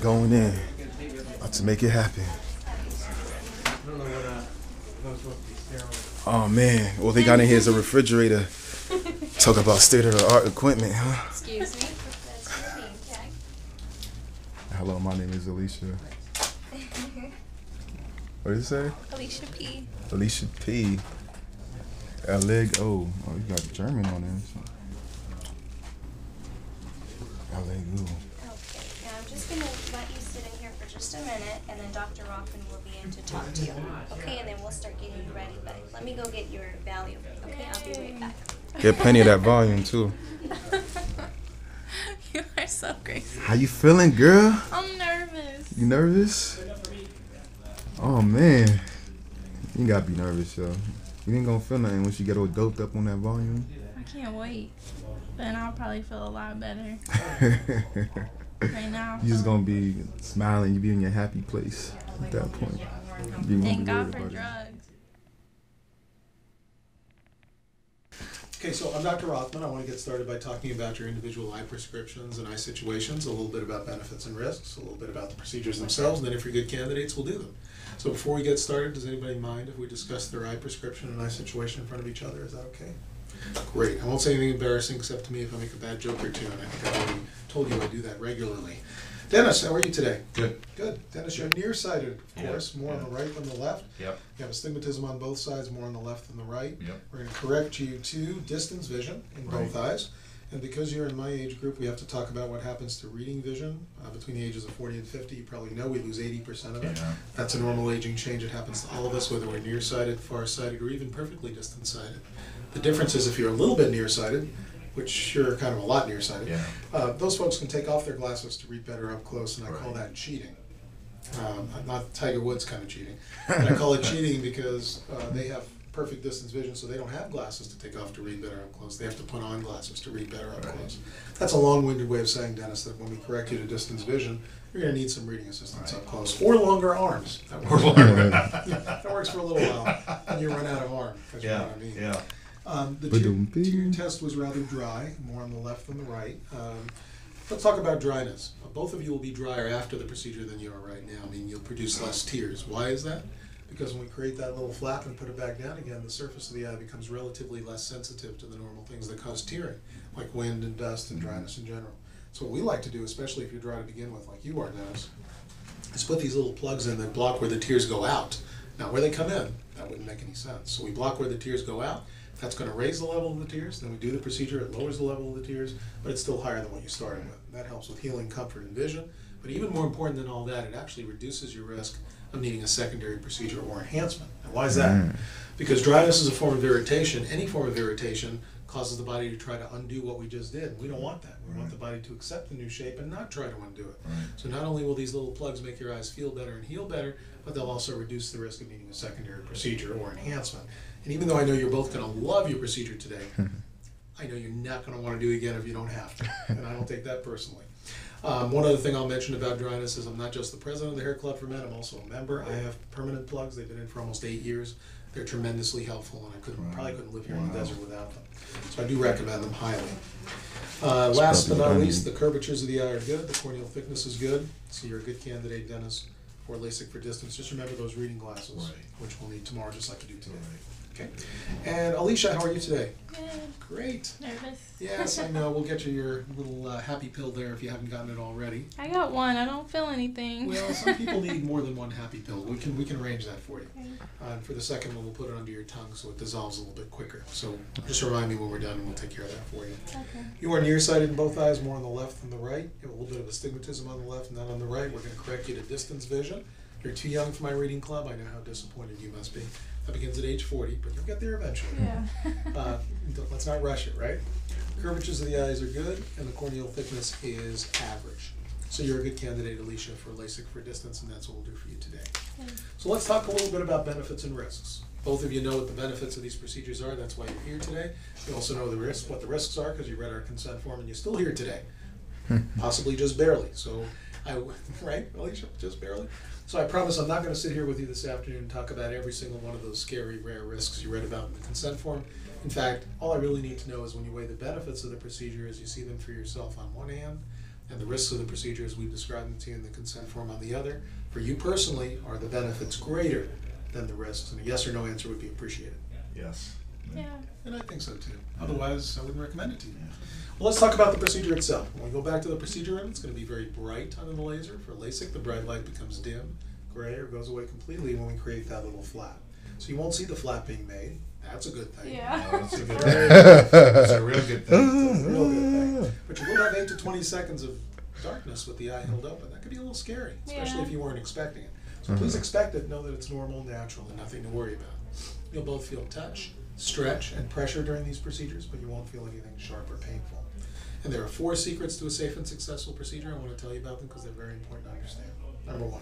Going in, about to make it happen. Oh man, all they got in here is a refrigerator. Talk about state-of-the-art equipment, huh? Excuse me. That's your name tag. Hello, my name is Aleshia. What did it say? Aleshia P. Aleshia P. Oh, you got German on there. Alego. I'm just going to let you sit in here for just a minute, and then Dr. Rothman will be in to talk to you. Okay, and then we'll start getting you ready. But let me go get your volume. Okay, I'll be right back. Get plenty of that volume, too. You are so crazy. How you feeling, girl? I'm nervous. You nervous? Oh, man. You gotta be nervous, yo. You ain't gonna feel nothing once you get all doped up on that volume. I can't wait. Then I'll probably feel a lot better. Right now, You just gonna be smiling. You be in your happy place at that point. Thank God for drugs. Okay, so I'm Dr. Rothman. I want to get started by talking about your individual eye prescriptions and eye situations, a little bit about benefits and risks, a little bit about the procedures themselves, and then if you're good candidates, we'll do them. So before we get started, does anybody mind if we discuss their eye prescription and eye situation in front of each other? Is that okay? Great. I won't say anything embarrassing except to me if I make a bad joke or two, and I think I've already told you I do that regularly. Dennis, how are you today? Good. Good. Dennis, you're nearsighted, of course, more on the right than the left. Yep. You have astigmatism on both sides, more on the left than the right. Yep. We're going to correct you to distance vision in both eyes. And because you're in my age group, we have to talk about what happens to reading vision. Between the ages of 40 and 50, you probably know we lose 80% of it. Yeah. That's a normal aging change. It happens to all of us, whether we're nearsighted, farsighted, or even perfectly distance-sighted. The difference is if you're a little bit nearsighted, which you're kind of a lot nearsighted, those folks can take off their glasses to read better up close, and I call that cheating. Not Tiger Woods kind of cheating. But I call it cheating because they have perfect distance vision, so they don't have glasses to take off to read better up close. They have to put on glasses to read better up close. That's a long-winded way of saying, Dennis, that when we correct you to distance vision, you're going to need some reading assistance up close. Or longer arms. That works, that works for a little while, and you run out of arm. That's what I mean. Yeah. The tear test was rather dry, more on the left than the right. Let's talk about dryness. Both of you will be drier after the procedure than you are right now. I mean, you'll produce less tears. Why is that? Because when we create that little flap and put it back down again, the surface of the eye becomes relatively less sensitive to the normal things that cause tearing, like wind and dust and dryness in general. So what we like to do, especially if you're dry to begin with, like you are, Dennis, is put these little plugs in that block where the tears go out. Not where they come in. That wouldn't make any sense. So we block where the tears go out. That's going to raise the level of the tears. Then we do the procedure. It lowers the level of the tears, but it's still higher than what you started with. That helps with healing, comfort, and vision. But even more important than all that, it actually reduces your risk of needing a secondary procedure or enhancement. And why is that? Because dryness is a form of irritation. Any form of irritation causes the body to try to undo what we just did. We don't want that. We want the body to accept the new shape and not try to undo it. So not only will these little plugs make your eyes feel better and heal better, but they'll also reduce the risk of needing a secondary procedure or enhancement. And even though I know you're both going to love your procedure today, I know you're not going to want to do it again if you don't have to. And I don't take that personally. One other thing I'll mention about dryness is I'm not just the president of the Hair Club for Men, I'm also a member. I have permanent plugs. They've been in for almost 8 years. They're tremendously helpful, and I probably couldn't live here in the desert without them. So I do recommend them highly. Last but not least, the curvatures of the eye are good. The corneal thickness is good. So you're a good candidate, Dennis, for Lasik for distance. Just remember those reading glasses, which we'll need tomorrow just like you do today. Okay. And Aleshia, how are you today? Good. Great. Nervous. Yes, I know. We'll get you your little happy pill there if you haven't gotten it already. I got one. I don't feel anything. Well, some people need more than one happy pill. We can arrange that for you. And for the second one, we'll put it under your tongue so it dissolves a little bit quicker. So just remind me when we're done, and we'll take care of that for you. Okay. You are nearsighted in both eyes, more on the left than the right. You have a little bit of astigmatism on the left, none on the right. We're going to correct you to distance vision. You're too young for my reading club. I know how disappointed you must be. That begins at age 40, but you'll get there eventually. Yeah. Let's not rush it, right? Curvatures of the eyes are good, and the corneal thickness is average. So you're a good candidate, Aleshia, for Lasik for distance, and that's what we'll do for you today. Okay. So let's talk a little bit about benefits and risks. Both of you know what the benefits of these procedures are, that's why you're here today. You also know what the risks are, because you read our consent form and you're still here today. Possibly just barely, so right, Aleshia, just barely? So I promise I'm not gonna sit here with you this afternoon and talk about every single one of those scary, rare risks you read about in the consent form. In fact, all I really need to know is when you weigh the benefits of the procedure as you see them for yourself on one hand, and the risks of the procedure as we've described them to you in the consent form on the other, for you personally, are the benefits greater than the risks? And a yes or no answer would be appreciated. Yes. Yeah. And I think so too. Otherwise, I wouldn't recommend it to you. Well, let's talk about the procedure itself. When we go back to the procedure room, it's going to be very bright under the laser. For LASIK, the bright light becomes dim, gray, or goes away completely when we create that little flap. So you won't see the flap being made. That's a good thing. Yeah. That's a good thing. That's a real good thing. It's a real good thing. But you will have 8 to 20 seconds of darkness with the eye held open. That could be a little scary, especially if you weren't expecting it. So please expect it, know that it's normal, natural, and nothing to worry about. You'll both feel touch, stretch, and pressure during these procedures, but you won't feel anything sharp or painful. And there are 4 secrets to a safe and successful procedure. I want to tell you about them because they're very important to understand. Number 1,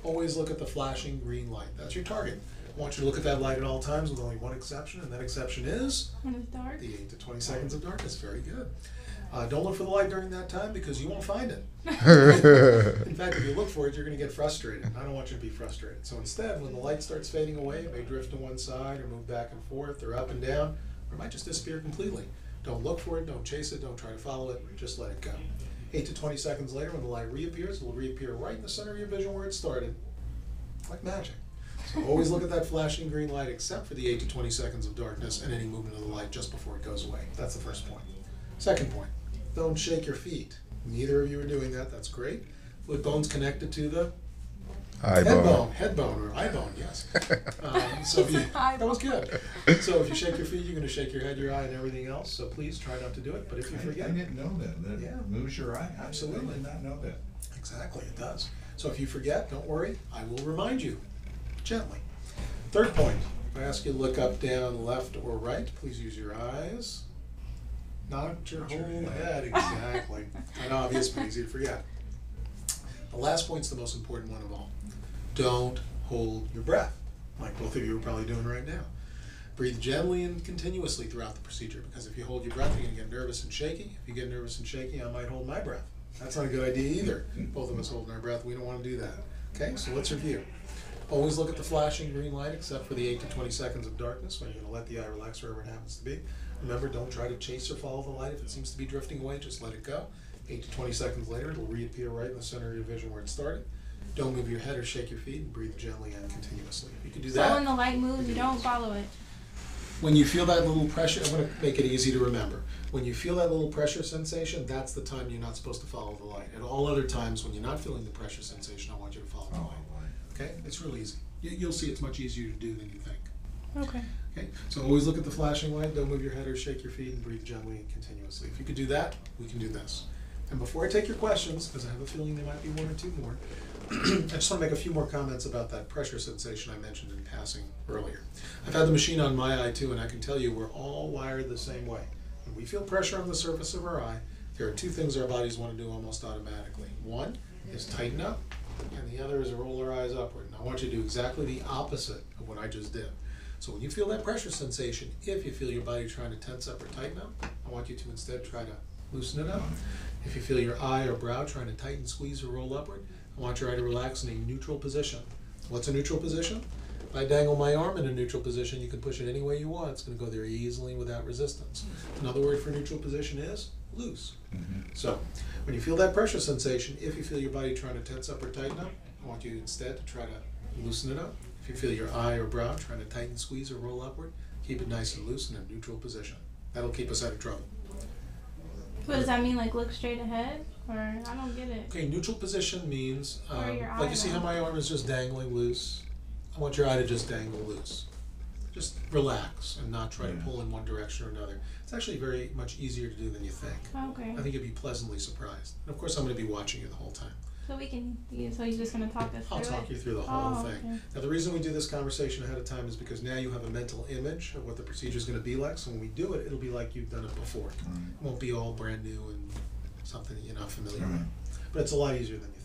always look at the flashing green light. That's your target. I want you to look at that light at all times with only one exception, and that exception is When it's dark. the 8 to 20 seconds of darkness. Very good. Don't look for the light during that time because you won't find it. In fact, if you look for it, you're going to get frustrated. I don't want you to be frustrated. So instead, when the light starts fading away, it may drift to one side or move back and forth or up and down, or it might just disappear completely. Don't look for it, don't chase it, don't try to follow it, just let it go. 8 to 20 seconds later, when the light reappears, it will reappear right in the center of your vision where it started, like magic. So always look at that flashing green light except for the 8 to 20 seconds of darkness and any movement of the light just before it goes away. That's the first point. Second point, don't shake your feet. Neither of you are doing that, that's great. Foot bone's connected to the head bone or eye bone, yes. So if you, that was good. So if you shake your feet, you're going to shake your head, your eye, and everything else. So please try not to do it. But if you forget, I didn't know that. That moves your eye. Absolutely. I did not know that. Exactly, it does. So if you forget, don't worry. I will remind you gently. Third point, if I ask you to look up, down, left, or right, please use your eyes. Not your whole head, exactly. Not obvious, but easy to forget. The last point's the most important one of all. Don't hold your breath, like both of you are probably doing right now. Breathe gently and continuously throughout the procedure, because if you hold your breath, you're going to get nervous and shaky. If you get nervous and shaky, I might hold my breath. That's not a good idea either. Both of us holding our breath, we don't want to do that. Okay, so let's review. Always look at the flashing green light, except for the 8 to 20 seconds of darkness when you're going to let the eye relax wherever it happens to be. Remember, don't try to chase or follow the light. If it seems to be drifting away, just let it go. 8 to 20 seconds later, it'll reappear right in the center of your vision where it started. Don't move your head or shake your feet, and breathe gently and continuously. You can do that. So when the light moves, you don't follow it. When you feel that little pressure, I'm going to make it easy to remember. When you feel that little pressure sensation, that's the time you're not supposed to follow the light. At all other times, when you're not feeling the pressure sensation, I want you to follow the light. Okay? It's real easy. You'll see it's much easier to do than you think. Okay. Okay? So always look at the flashing light, don't move your head or shake your feet, and breathe gently and continuously. If you could do that, we can do this. And before I take your questions, because I have a feeling there might be 1 or 2 more, I just want to make a few more comments about that pressure sensation I mentioned in passing earlier. I've had the machine on my eye too, and I can tell you we're all wired the same way. When we feel pressure on the surface of our eye, there are 2 things our bodies want to do almost automatically. One is tighten up, and the other is roll our eyes upward. And I want you to do exactly the opposite of what I just did. So when you feel that pressure sensation, if you feel your body trying to tense up or tighten up, I want you to instead try to loosen it up. If you feel your eye or brow trying to tighten, squeeze, or roll upward, I want your eye to relax in a neutral position. What's a neutral position? If I dangle my arm in a neutral position, you can push it any way you want. It's going to go there easily without resistance. Another word for neutral position is loose. So when you feel that pressure sensation, if you feel your body trying to tense up or tighten up, I want you instead to try to loosen it up. If you feel your eye or brow trying to tighten, squeeze, or roll upward, keep it nice and loose in a neutral position. That'll keep us out of trouble. What does that mean, like look straight ahead? Or I don't get it. Okay, neutral position means, Or your like you see eye how my arm is just dangling loose? I want your eye to just dangle loose. Just relax and not try to pull in one direction or another. It's actually very much easier to do than you think. Okay. I think you'd be pleasantly surprised. And of course, I'm going to be watching you the whole time. So so you're just gonna talk us through I'll talk it? you through the whole thing. Okay. Now, the reason we do this conversation ahead of time is because now you have a mental image of what the procedure is going to be like. So when we do it, it'll be like you've done it before. It won't be all brand new and something that you're not familiar with. But it's a lot easier than you